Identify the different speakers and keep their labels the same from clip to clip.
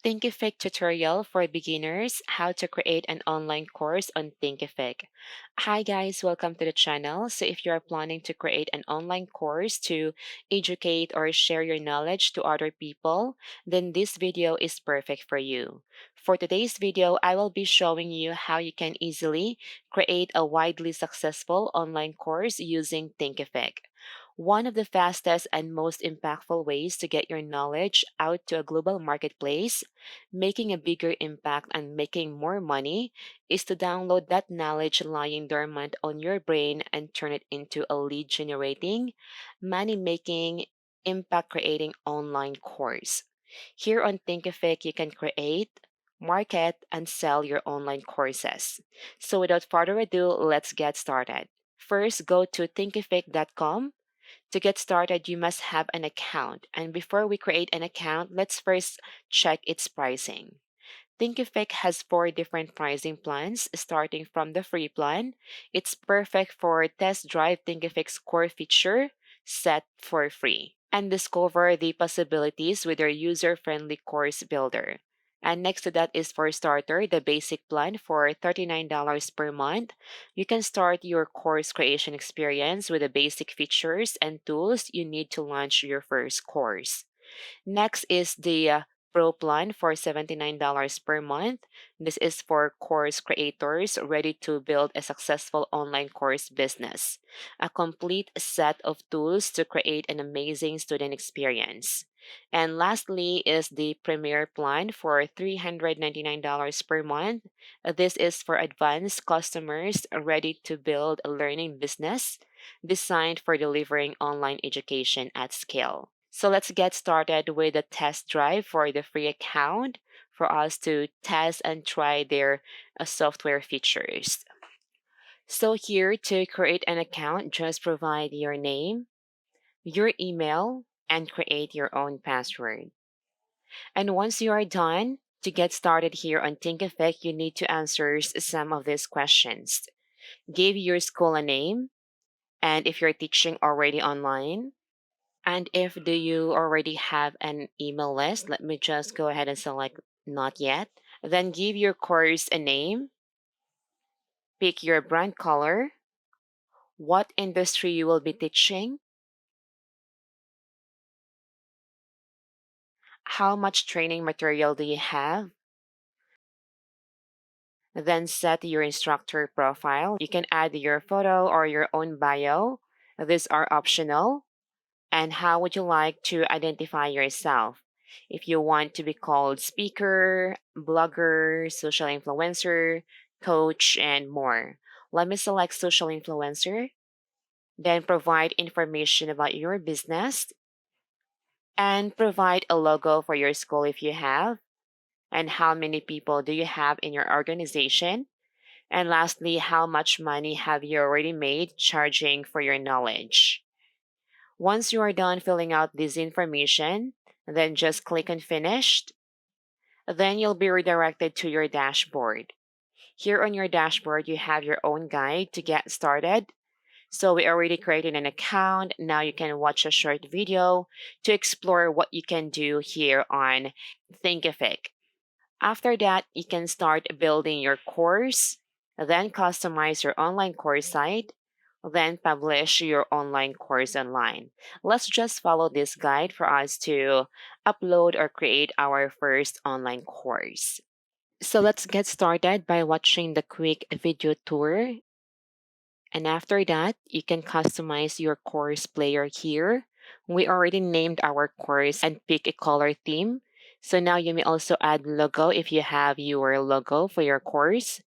Speaker 1: Thinkific tutorial for beginners, how to create an online course on Thinkific. Hi guys, welcome to the channel. So if you are planning to create an online course to educate or share your knowledge to other people, then this video is perfect for you. For today's video, I will be showing you how you can easily create a widely successful online course using Thinkific. One of the fastest and most impactful ways to get your knowledge out to a global marketplace, making a bigger impact and making more money, is to download that knowledge lying dormant on your brain and turn it into a lead generating, money making, impact creating online course. Here on Thinkific, you can create, market, and sell your online courses. So without further ado, let's get started. First, go to thinkific.com. To get started, you must have an account. And before we create an account, let's first check its pricing. Thinkific has four different pricing plans, starting from the free plan. It's perfect for test drive Thinkific's core feature set for free and discover the possibilities with their user-friendly course builder. And next to that is for starter, the basic plan for $39 per month. You can start your course creation experience with the basic features and tools you need to launch your first course. Next is the Pro plan for $79 per month. This is for course creators ready to build a successful online course business. A complete set of tools to create an amazing student experience. And lastly is the Premier plan for $399 per month. This is for advanced customers ready to build a learning business designed for delivering online education at scale. So let's get started with a test drive for the free account for us to test and try their software features. So here to create an account, just provide your name, your email, and create your own password. And once you are done, to get started here on Thinkific, you need to answer some of these questions. Give your school a name, and if you're teaching already online, and if do you already have an email list, let me just go ahead and select not yet. Then give your course a name, pick your brand color, what industry you will be teaching, how much training material do you have, then set your instructor profile. You can add your photo or your own bio. These are optional. And how would you like to identify yourself? If you want to be called speaker, blogger, social influencer, coach, and more. Let me select social influencer, then provide information about your business, and provide a logo for your school if you have, and how many people do you have in your organization. And lastly, how much money have you already made charging for your knowledge? Once you are done filling out this information, then just click on Finished. Then you'll be redirected to your dashboard. Here on your dashboard, you have your own guide to get started. So we already created an account. Now you can watch a short video to explore what you can do here on Thinkific. After that, you can start building your course, then customize your online course site, then publish your online course online. Let's just follow this guide for us to upload or create our first online course. So let's get started by watching the quick video tour. And after that, you can customize your course player here. We already named our course and pick a color theme. So now you may also add logo if you have your logo for your course.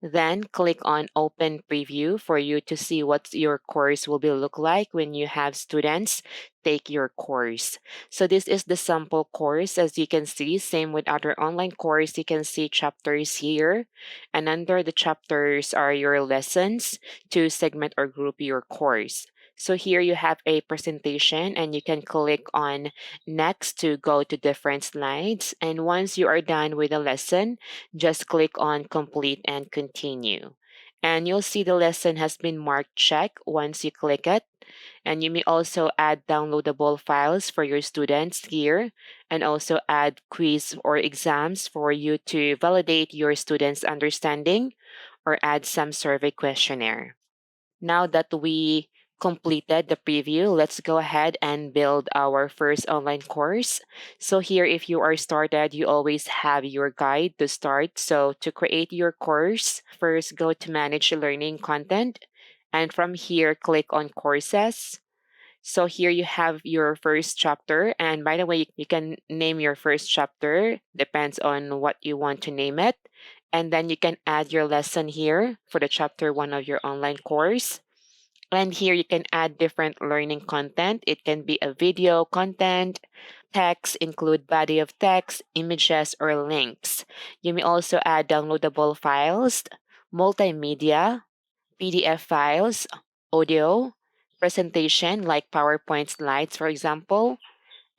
Speaker 1: Then click on Open Preview for you to see what your course will be look like when you have students take your course. So this is the sample course. As you can see, same with other online course, you can see chapters here. And under the chapters are your lessons to segment or group your course. So here you have a presentation and you can click on next to go to different slides. And once you are done with the lesson, just click on complete and continue. And you'll see the lesson has been marked check once you click it. And you may also add downloadable files for your students here, and also add quiz or exams for you to validate your students' understanding, or add some survey questionnaire. Now that we completed the preview, let's go ahead and build our first online course. So here, if you are started, you always have your guide to start. So to create your course, first go to manage learning content. And from here, click on courses. So here you have your first chapter. And by the way, you can name your first chapter, depends on what you want to name it. And then you can add your lesson here for the chapter one of your online course. And here you can add different learning content. It can be a video content, text, include body of text, images, or links. You may also add downloadable files, multimedia, PDF files, audio, presentation like PowerPoint slides, for example,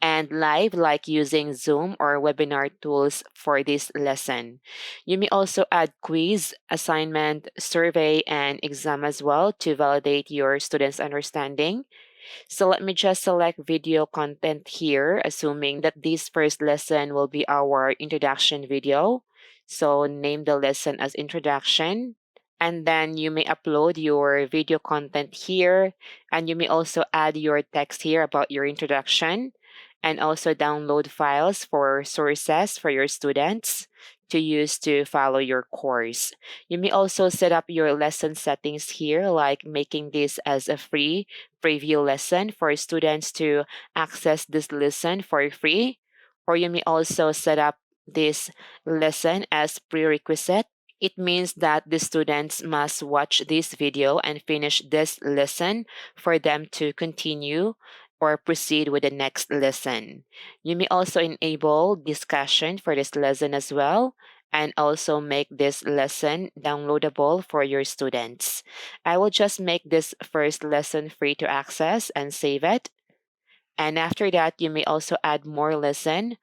Speaker 1: and live like using Zoom or webinar tools for this lesson. You may also add quiz, assignment, survey, and exam as well to validate your students' understanding. So let me just select video content here, assuming that this first lesson will be our introduction video. So name the lesson as introduction. And then you may upload your video content here. And you may also add your text here about your introduction. And also download files for sources for your students to use to follow your course. You may also set up your lesson settings here, like making this as a free preview lesson for students to access this lesson for free. Or you may also set up this lesson as prerequisite. It means that the students must watch this video and finish this lesson for them to continue or proceed with the next lesson. You may also enable discussion for this lesson as well, and also make this lesson downloadable for your students. I will just make this first lesson free to access and save it. And after that, you may also add more lesson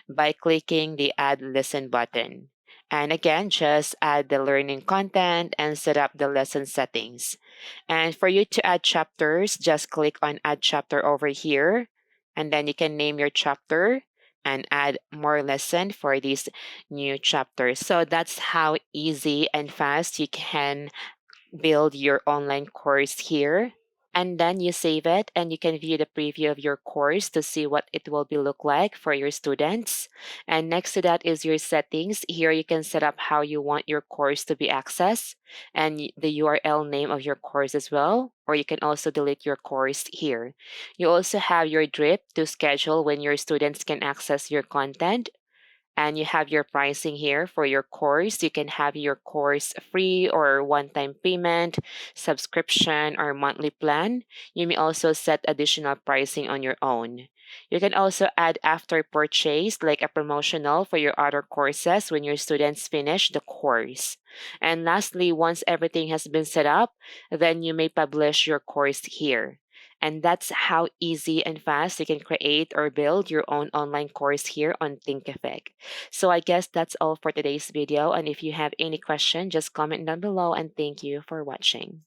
Speaker 1: by clicking the Add Lesson button. And again, just add the learning content and set up the lesson settings. And for you to add chapters, just click on Add Chapter over here. And then you can name your chapter and add more lesson for these new chapters. So that's how easy and fast you can build your online course here. And then you save it and you can view the preview of your course to see what it will be look like for your students. And next to that is your settings. Here you can set up how you want your course to be accessed and the URL name of your course as well. Or you can also delete your course here. You also have your drip to schedule when your students can access your content, and you have your pricing here for your course. You can have your course free or one-time payment, subscription, or monthly plan. You may also set additional pricing on your own. You can also add after purchase, like a promotional for your other courses when your students finish the course. And lastly, once everything has been set up, then you may publish your course here. And that's how easy and fast you can create or build your own online course here on Thinkific. So I guess that's all for today's video. And if you have any question, just comment down below, and thank you for watching.